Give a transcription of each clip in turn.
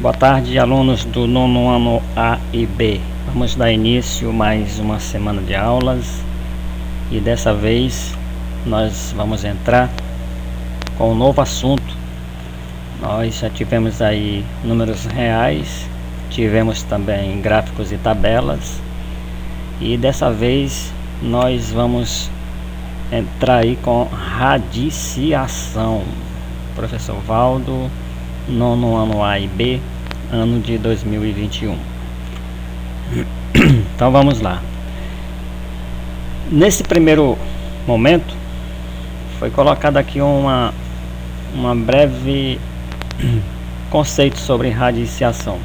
Boa tarde, alunos do nono ano A e B. Vamos dar início a mais uma semana de aulas e dessa vez nós vamos entrar com um novo assunto. Nós já tivemos aí números reais, tivemos também gráficos e tabelas, e dessa vez nós vamos entrar aí com radiciação. Professor Valdo, nono ano A e B, ano de 2021. Então vamos lá. Nesse primeiro momento foi colocado aqui uma breve conceito sobre radiciação.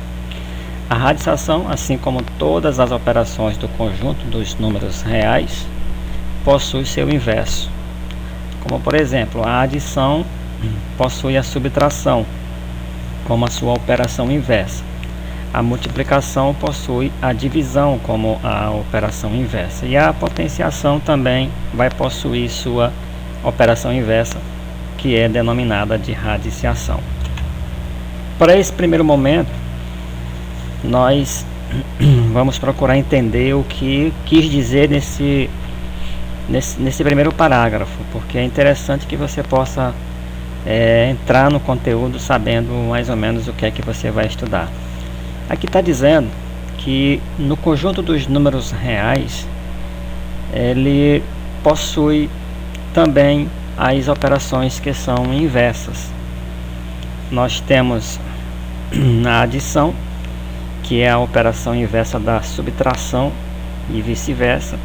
A radiciação, assim como todas as operações do conjunto dos números reais, possui seu inverso. Como por exemplo, a adição possui a subtração como a sua operação inversa. A multiplicação possui a divisão como a operação inversa. E a potenciação também vai possuir sua operação inversa, que é denominada de radiciação. Para esse primeiro momento, nós vamos procurar entender o que quis dizer nesse primeiro parágrafo, porque é interessante que você possa entrar no conteúdo sabendo mais ou menos o que é que você vai estudar. Aqui está dizendo que no conjunto dos números reais ele possui também as operações que são inversas. Nós temos a adição, que é a operação inversa da subtração e vice-versa.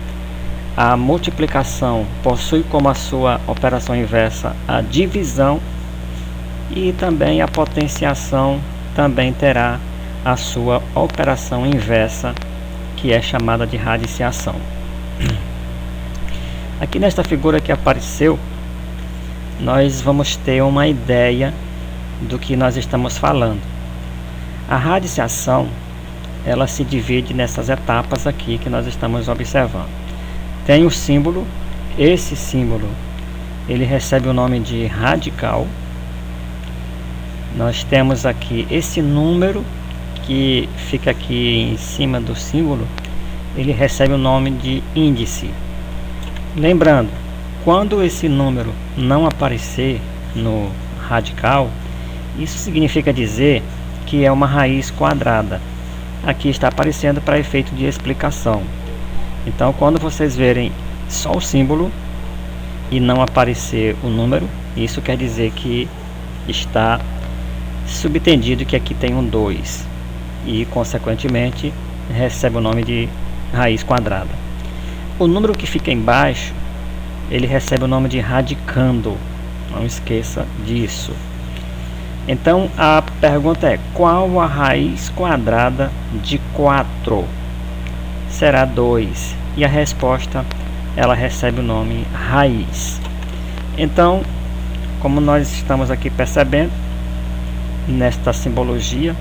A multiplicação possui como a sua operação inversa a divisão, e também a potenciação também terá a sua operação inversa, que é chamada de radiciação. Aqui nesta figura que apareceu, nós vamos ter uma ideia do que nós estamos falando. A radiciação, ela se divide nessas etapas aqui que nós estamos observando. Tem o símbolo, esse símbolo ele recebe o nome de radical. Nós temos aqui esse número que fica aqui em cima do símbolo, ele recebe o nome de índice. Lembrando, quando esse número não aparecer no radical, isso significa dizer que é uma raiz quadrada. Aqui está aparecendo para efeito de explicação. Então, quando vocês verem só o símbolo e não aparecer o número, isso quer dizer que está subentendido que aqui tem um 2 e, consequentemente, recebe o nome de raiz quadrada. O número que fica embaixo, ele recebe o nome de radicando. Não esqueça disso. Então, a pergunta é: qual a raiz quadrada de 4? Será 2, e a resposta ela recebe o nome raiz. Então, como nós estamos aqui percebendo nesta simbologia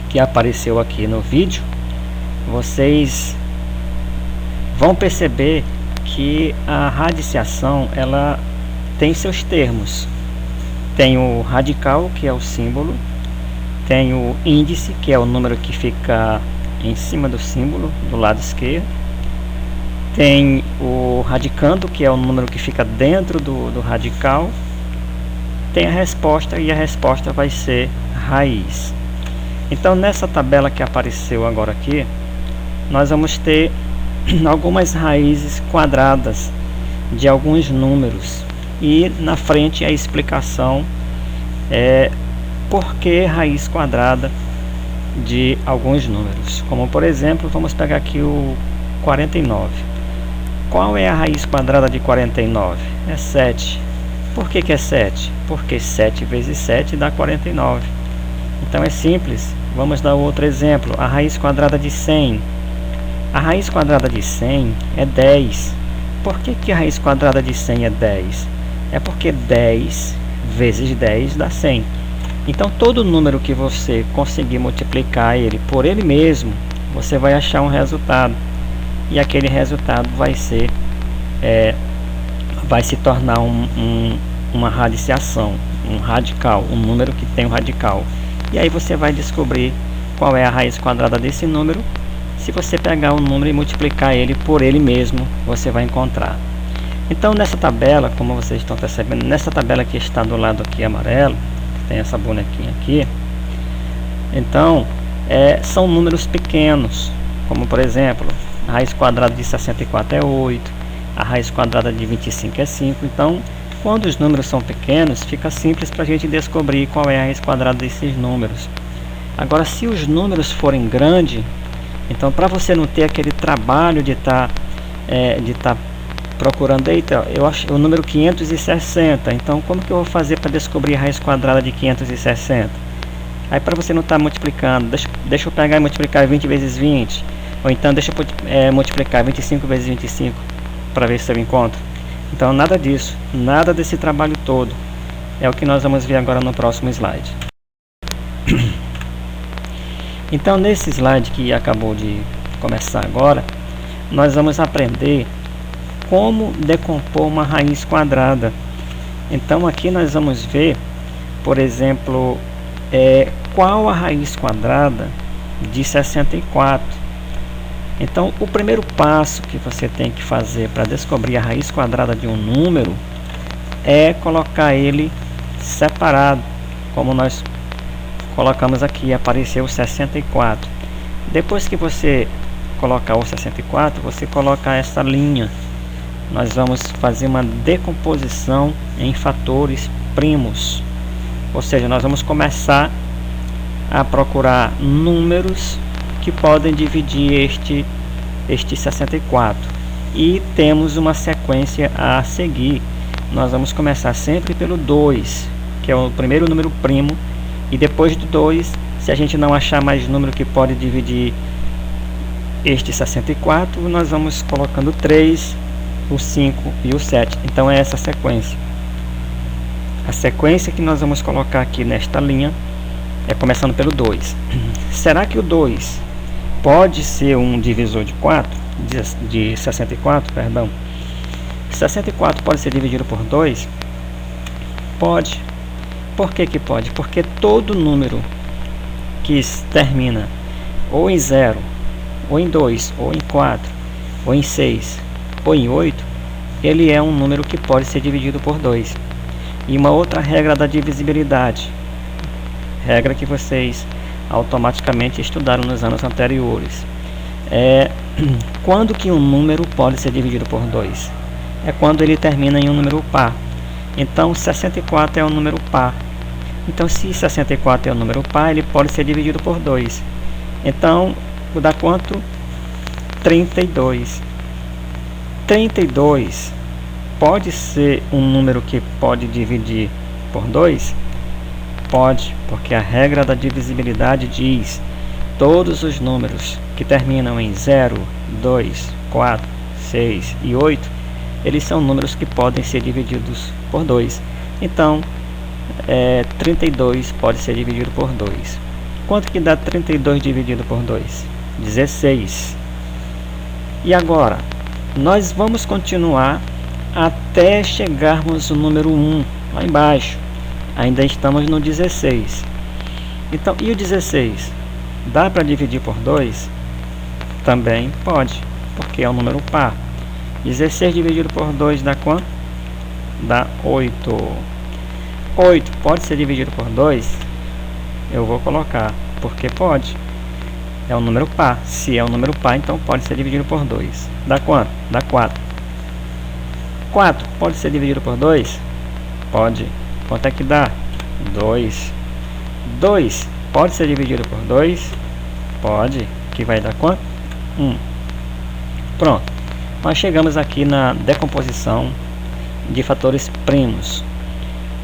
que apareceu aqui no vídeo, vocês vão perceber que a radiciação ela tem seus termos. Tem o radical, que é o símbolo, tem o índice, que é o número que fica em cima do símbolo, do lado esquerdo. Tem o radicando, que é o número que fica dentro do radical. Tem a resposta, e a resposta vai ser raiz. Então, nessa tabela que apareceu agora aqui, nós vamos ter algumas raízes quadradas de alguns números. E na frente a explicação por que raiz quadrada de alguns números. Como por exemplo, vamos pegar aqui o 49. Qual é a raiz quadrada de 49? É 7. Por que é 7? Porque 7 vezes 7 dá 49. Então é simples. Vamos dar outro exemplo. A raiz quadrada de 100. A raiz quadrada de 100 é 10. Por que a raiz quadrada de 100 é 10? É porque 10 vezes 10 dá 100. Então, todo número que você conseguir multiplicar ele por ele mesmo, você vai achar um resultado. E aquele resultado vai ser vai se tornar uma radiciação, um radical, um número que tem um radical. E aí você vai descobrir qual é a raiz quadrada desse número. Se você pegar o número e multiplicar ele por ele mesmo, você vai encontrar. Então nessa tabela, como vocês estão percebendo, nessa tabela que está do lado aqui amarelo, tem essa bonequinha aqui, então são números pequenos, como por exemplo, a raiz quadrada de 64 é 8, a raiz quadrada de 25 é 5. Então, quando os números são pequenos, fica simples para a gente descobrir qual é a raiz quadrada desses números. Agora, se os números forem grandes, então para você não ter aquele trabalho de estar procurando, eita, eu acho o número 560, então como que eu vou fazer para descobrir a raiz quadrada de 560? Aí para você não estar multiplicando, deixa eu pegar e multiplicar 20 vezes 20, ou então deixa eu multiplicar 25 vezes 25 para ver se eu encontro. Então nada disso, nada desse trabalho todo, é o que nós vamos ver agora no próximo slide. Então nesse slide que acabou de começar agora, nós vamos aprender como decompor uma raiz quadrada. Então aqui nós vamos ver, por exemplo, qual a raiz quadrada de 64. Então o primeiro passo que você tem que fazer para descobrir a raiz quadrada de um número é colocar ele separado, como nós colocamos aqui, apareceu 64. Depois que você colocar o 64, você coloca essa linha. Nós vamos fazer uma decomposição em fatores primos, ou seja, nós vamos começar a procurar números que podem dividir este 64, e temos uma sequência a seguir. Nós vamos começar sempre pelo 2, que é o primeiro número primo, e depois do 2, se a gente não achar mais número que pode dividir este 64, nós vamos colocando o 3, o 5 e o 7. Então é essa sequência. A sequência que nós vamos colocar aqui nesta linha é começando pelo 2. Será que o 2 pode ser um divisor de 4? De 64, perdão. 64 pode ser dividido por 2? Pode. Por que que pode? Porque todo número que termina ou em 0, ou em 2, ou em 4, ou em 6, ou em 8, ele é um número que pode ser dividido por 2. E uma outra regra da divisibilidade, regra que vocês automaticamente estudaram nos anos anteriores, quando que um número pode ser dividido por 2? É quando ele termina em um número par. Então 64 é um número par. Então se 64 é um número par, ele pode ser dividido por 2. Então vou dar quanto? 32. 32 pode ser um número que pode dividir por 2? Pode, porque a regra da divisibilidade diz: todos os números que terminam em 0, 2, 4, 6 e 8, eles são números que podem ser divididos por 2. Então 32 pode ser dividido por 2. Quanto que dá 32 dividido por 2? 16. E agora nós vamos continuar até chegarmos no número 1 lá embaixo. Ainda estamos no 16. Então, e o 16? Dá para dividir por 2? Também pode, porque é um número par. 16 dividido por 2 dá quanto? Dá 8. 8 pode ser dividido por 2? Eu vou colocar, porque pode. É um número par. Se é um número par, então pode ser dividido por 2. Dá quanto? Dá 4. 4 pode ser dividido por 2? Pode. Quanto é que dá? 2. 2 pode ser dividido por 2? Pode. Que vai dar quanto? 1. Pronto. Nós chegamos aqui na decomposição de fatores primos.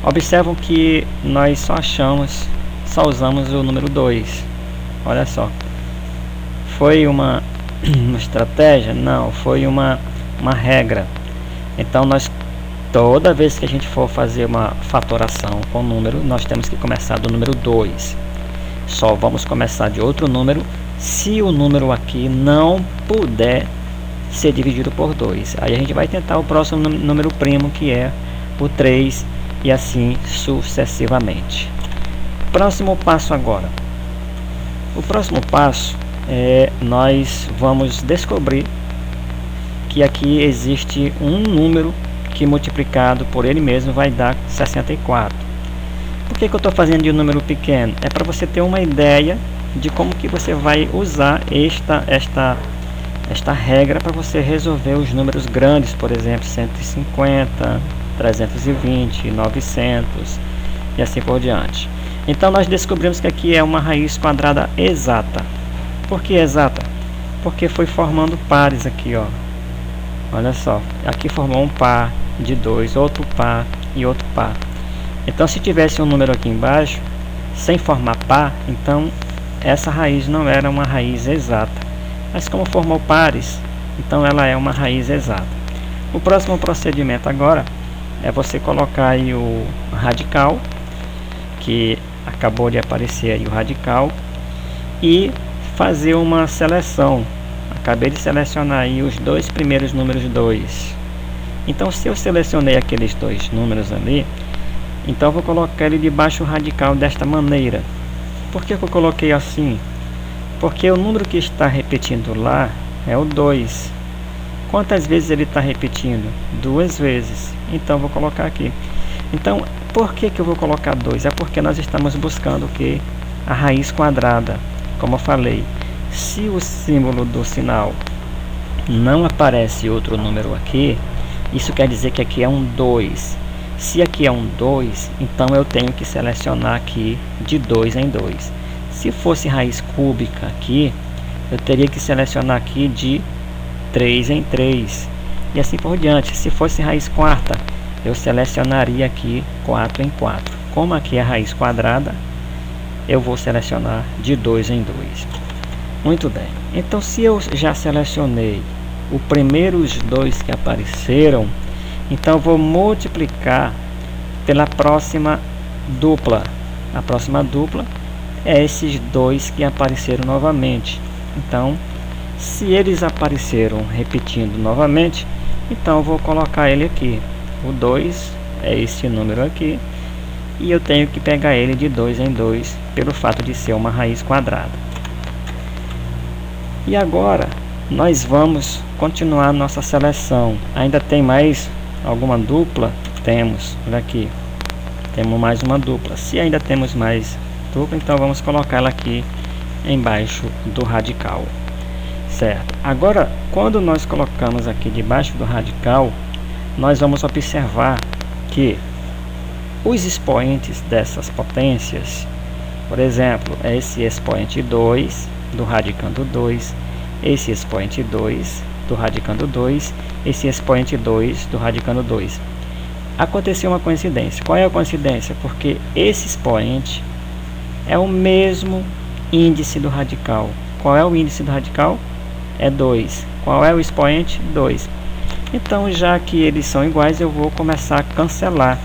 Observam que nós só usamos o número 2. Olha só. Foi uma estratégia? Não, foi uma regra. Então toda vez que a gente for fazer uma fatoração com número, nós temos que começar do número 2. Só vamos começar de outro número se o número aqui não puder ser dividido por 2. Aí a gente vai tentar o próximo número primo, que é o 3, e assim sucessivamente. Próximo passo agora. O próximo passo nós vamos descobrir que aqui existe um número que multiplicado por ele mesmo vai dar 64. Por que eu estou fazendo de um número pequeno? É para você ter uma ideia de como que você vai usar esta regra para você resolver os números grandes, por exemplo, 150, 320, 900 e assim por diante. Então nós descobrimos que aqui é uma raiz quadrada exata. Por que exata? Porque foi formando pares aqui, ó. Olha só, aqui formou um par de 2, outro par e outro par. Então se tivesse um número aqui embaixo, sem formar par, então essa raiz não era uma raiz exata. Mas como formou pares, então ela é uma raiz exata. O próximo procedimento agora é você colocar aí o radical, que acabou de aparecer aí o radical, e fazer uma seleção. Acabei de selecionar aí os dois primeiros números 2. Então se eu selecionei aqueles dois números ali, então eu vou colocar ele debaixo do radical desta maneira. Por que eu coloquei assim? Porque o número que está repetindo lá é o 2. Quantas vezes ele está repetindo? 2 vezes. Então vou colocar aqui. Então por que eu vou colocar 2? É porque nós estamos buscando o que? A raiz quadrada. Como eu falei, se o símbolo do sinal não aparece outro número aqui, isso quer dizer que aqui é um 2. Se aqui é um 2, então eu tenho que selecionar aqui de 2 em 2. Se fosse raiz cúbica aqui, eu teria que selecionar aqui de 3 em 3. E assim por diante. Se fosse raiz quarta, eu selecionaria aqui 4 em 4. Como aqui é raiz quadrada, eu vou selecionar de 2 em 2. Muito bem. Então se eu já selecionei os primeiros 2 que apareceram, então eu vou multiplicar pela próxima dupla. A próxima dupla é esses 2 que apareceram novamente. Então, se eles apareceram repetindo novamente, então eu vou colocar ele aqui. O 2 é esse número aqui, e eu tenho que pegar ele de 2 em 2, pelo fato de ser uma raiz quadrada. E agora nós vamos continuar nossa seleção. Ainda tem mais alguma dupla? Temos, olha aqui, temos mais uma dupla. Se ainda temos mais dupla, então vamos colocar ela aqui embaixo do radical, certo? Agora, quando nós colocamos aqui debaixo do radical, nós vamos observar que os expoentes dessas potências, por exemplo, é esse expoente 2 do radicando 2, esse expoente 2 do radicando 2, esse expoente 2 do radicando 2. Aconteceu uma coincidência. Qual é a coincidência? Porque esse expoente é o mesmo índice do radical. Qual é o índice do radical? É 2. Qual é o expoente? 2. Então, já que eles são iguais, eu vou começar a cancelar.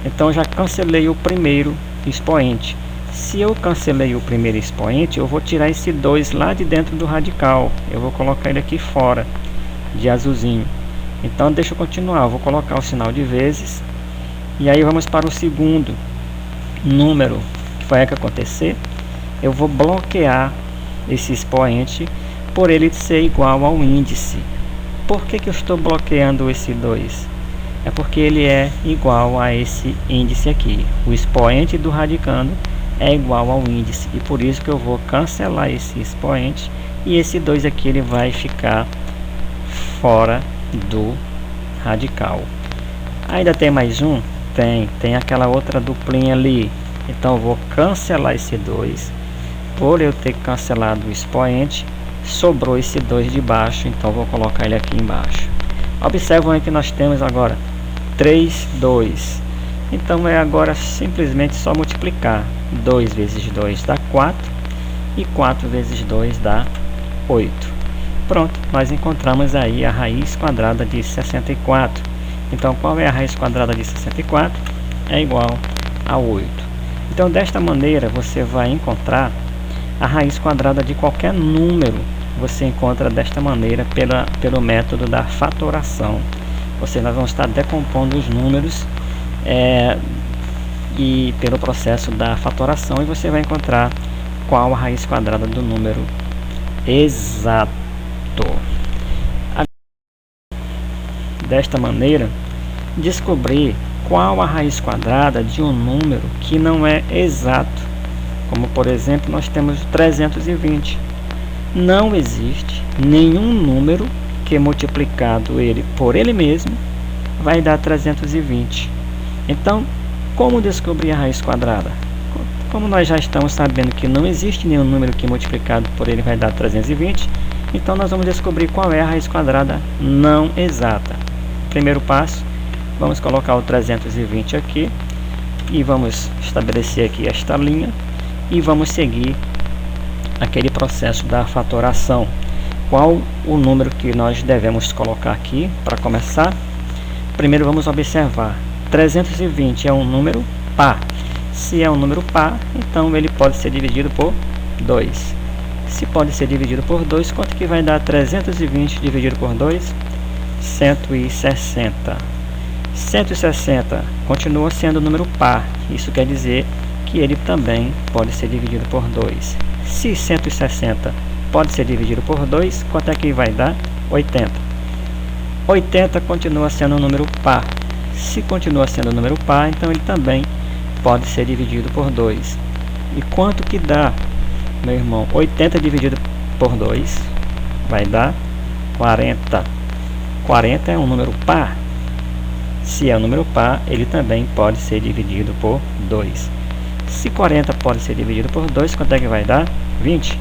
Então, já cancelei o primeiro expoente. Se eu cancelei o primeiro expoente, eu vou tirar esse 2 lá de dentro do radical. Eu vou colocar ele aqui fora, de azulzinho. Então, deixa eu continuar. Eu vou colocar o sinal de vezes. E aí, vamos para o segundo número que vai acontecer. Eu vou bloquear esse expoente por ele ser igual ao índice. Por que eu estou bloqueando esse 2? É porque ele é igual a esse índice aqui. O expoente do radicando é igual ao índice, e por isso que eu vou cancelar esse expoente, e esse 2 aqui ele vai ficar fora do radical. Ainda tem mais um? Tem aquela outra duplinha ali. Então eu vou cancelar esse 2. Por eu ter cancelado o expoente, sobrou esse 2 de baixo, então vou colocar ele aqui embaixo. Observam que nós temos agora 3, 2. Então é agora simplesmente só multiplicar. 2 vezes 2 dá 4, e 4 vezes 2 dá 8. Pronto, nós encontramos aí a raiz quadrada de 64. Então qual é a raiz quadrada de 64? É igual a 8. Então desta maneira você vai encontrar a raiz quadrada de qualquer número. Você encontra desta maneira pelo método da fatoração. Nós vamos estar decompondo os números e pelo processo da fatoração, e você vai encontrar qual a raiz quadrada do número exato. Desta maneira, descobrir qual a raiz quadrada de um número que não é exato, como por exemplo nós temos 320. Não existe nenhum número que multiplicado ele por ele mesmo vai dar 320. Então, como descobrir a raiz quadrada? Como nós já estamos sabendo que não existe nenhum número que multiplicado por ele vai dar 320, então nós vamos descobrir qual é a raiz quadrada não exata. Primeiro passo, vamos colocar o 320 aqui e vamos estabelecer aqui esta linha e vamos seguir aquele processo da fatoração. Qual o número que nós devemos colocar aqui para começar? Primeiro vamos observar, 320 é um número par. Se é um número par, então ele pode ser dividido por 2. Se pode ser dividido por 2, quanto que vai dar 320 dividido por 2? 160. 160 continua sendo um número par. Isso quer dizer que ele também pode ser dividido por 2. Se 160 pode ser dividido por 2, quanto é que vai dar? 80. 80 continua sendo um número par. Se continua sendo um número par, então ele também pode ser dividido por 2. E quanto que dá, meu irmão? 80 dividido por 2 vai dar 40. 40 é um número par. Se é um número par, ele também pode ser dividido por 2. Se 40 pode ser dividido por 2, quanto é que vai dar? 20.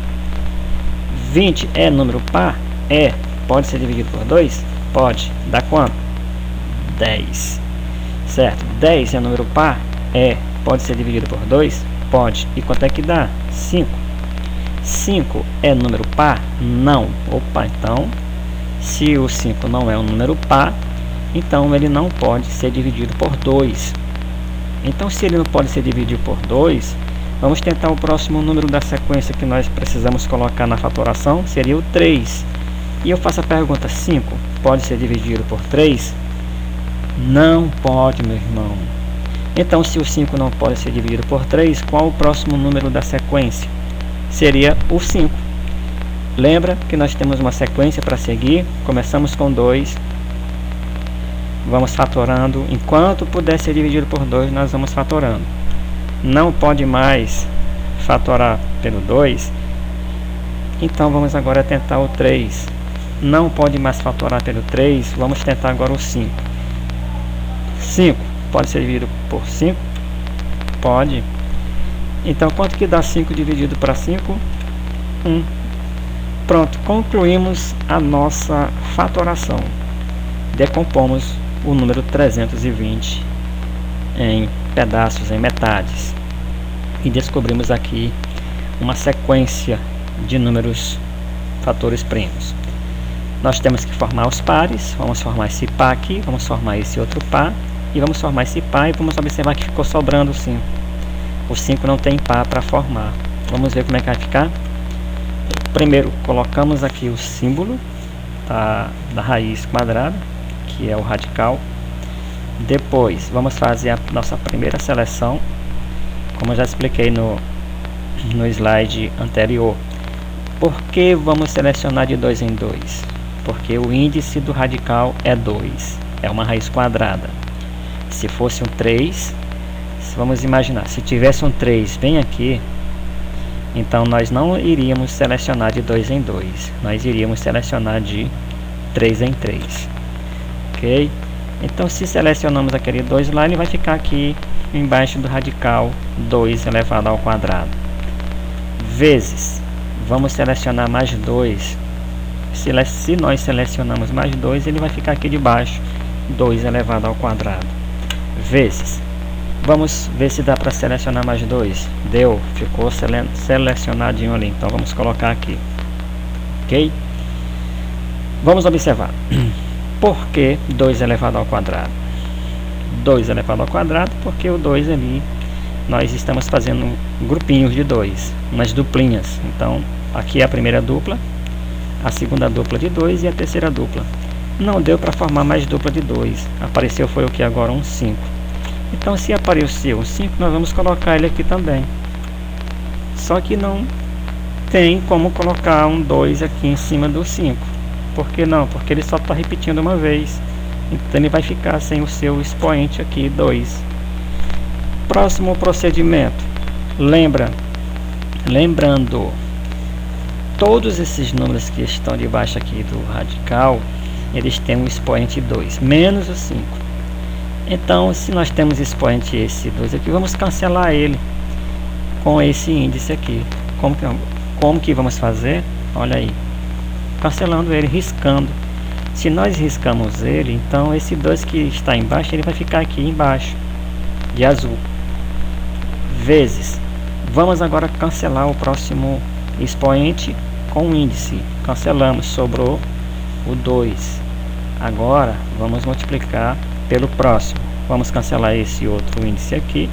20 é número par? É. Pode ser dividido por 2? Pode. Dá quanto? 10. Certo? 10 é número par? É. Pode ser dividido por 2? Pode. E quanto é que dá? 5. 5 é número par? Não. Opa, então, se o 5 não é um número par, então ele não pode ser dividido por 2. Então, se ele não pode ser dividido por 2, vamos tentar o próximo número da sequência que nós precisamos colocar na fatoração, seria o 3. E eu faço a pergunta, 5 pode ser dividido por 3? Não pode, meu irmão. Então, se o 5 não pode ser dividido por 3, qual o próximo número da sequência? Seria o 5. Lembra que nós temos uma sequência para seguir? Começamos com 2. Vamos fatorando. Enquanto puder ser dividido por 2, nós vamos fatorando. Não pode mais fatorar pelo 2. Então, vamos agora tentar o 3. Não pode mais fatorar pelo 3. Vamos tentar agora o 5. 5 pode ser dividido por 5? Pode. Então, quanto que dá 5 dividido para 5? 1. Pronto, concluímos a nossa fatoração. Decompomos o número 320 em pedaços, em metades. E descobrimos aqui uma sequência de números fatores primos. Nós temos que formar os pares. Vamos formar esse par aqui, vamos formar esse outro par. E vamos formar esse par e vamos observar que ficou sobrando o 5. O 5 não tem par para formar. Vamos ver como é que vai ficar. Primeiro, colocamos aqui o símbolo da raiz quadrada, que é o radical. Depois, vamos fazer a nossa primeira seleção, como eu já expliquei no slide anterior. Por que vamos selecionar de 2 em 2? Porque o índice do radical é 2, é uma raiz quadrada. Se fosse um 3, vamos imaginar, se tivesse um 3 bem aqui, então nós não iríamos selecionar de 2 em 2, nós iríamos selecionar de 3 em 3. Ok? Então, se selecionamos aquele 2 lá, ele vai ficar aqui embaixo do radical 2 elevado ao quadrado. Vezes, vamos selecionar mais 2. Se nós selecionamos mais 2, ele vai ficar aqui debaixo, 2 elevado ao quadrado. Vezes, vamos ver se dá para selecionar mais 2. Deu, ficou selecionadinho ali. Então, vamos colocar aqui. Ok? Vamos observar. Por que 2 elevado ao quadrado? 2 elevado ao quadrado, porque o 2 ali, nós estamos fazendo grupinhos de 2, umas duplinhas. Então, aqui é a primeira dupla, a segunda dupla de 2 e a terceira dupla. Não deu para formar mais dupla de 2. Apareceu foi o que agora? Um 5. Então, se apareceu o 5, nós vamos colocar ele aqui também. Só que não tem como colocar um 2 aqui em cima do 5. Por que não? Porque ele só está repetindo uma vez. Então ele vai ficar sem o seu expoente aqui, 2. Próximo procedimento. Lembrando, todos esses números que estão debaixo aqui do radical, eles têm um expoente 2, menos o 5. Então, se nós temos expoente esse 2 aqui, vamos cancelar ele com esse índice aqui. Como que vamos fazer? Olha aí, cancelando ele, riscando. Se nós riscamos ele, então esse 2 que está embaixo, ele vai ficar aqui embaixo, de azul. Vezes. Vamos agora cancelar o próximo expoente com o índice. Cancelamos, sobrou o 2. Agora, vamos multiplicar pelo próximo. Vamos cancelar esse outro índice aqui.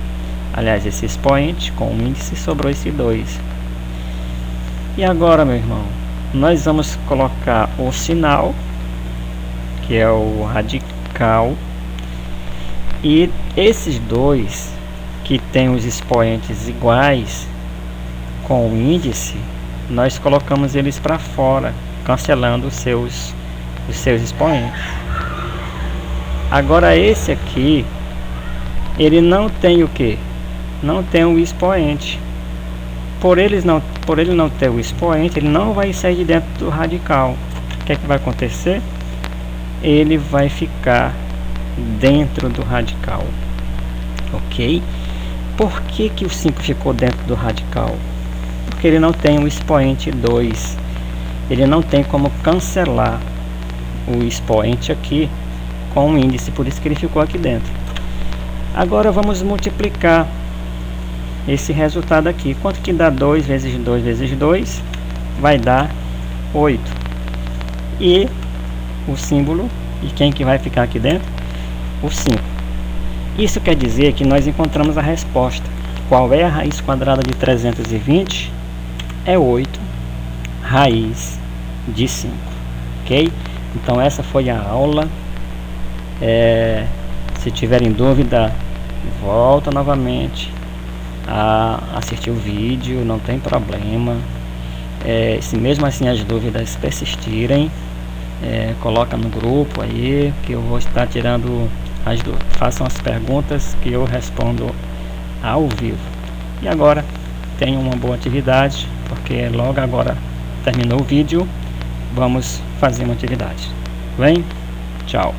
Aliás, esse expoente com o índice, sobrou esse 2. E agora, meu irmão, nós vamos colocar o sinal, que é o radical, e esses dois que tem os expoentes iguais com o índice, nós colocamos eles para fora, cancelando os seus expoentes. Agora esse aqui, ele não tem o que? Não tem o expoente. Por ele não ter o expoente, ele não vai sair de dentro do radical. O que é que vai acontecer? Ele vai ficar dentro do radical, ok? Por que o 5 ficou dentro do radical? Porque ele não tem o expoente 2. Ele não tem como cancelar o expoente aqui com o índice, por isso que ele ficou aqui dentro. Agora vamos multiplicar esse resultado aqui. Quanto que dá 2 vezes 2 vezes 2? Vai dar 8. E o símbolo, e quem que vai ficar aqui dentro? O 5. Isso quer dizer que nós encontramos a resposta. Qual é a raiz quadrada de 320? É 8 raiz de 5. Ok? Então essa foi a aula. Se tiverem dúvida, volta novamente a assistir o vídeo, não tem problema. Se mesmo assim as dúvidas persistirem, coloca no grupo aí que eu vou estar tirando as dúvidas. Façam as perguntas que eu respondo ao vivo. E agora tenham uma boa atividade, porque logo agora terminou o vídeo, vamos fazer uma atividade. Vem? Tchau.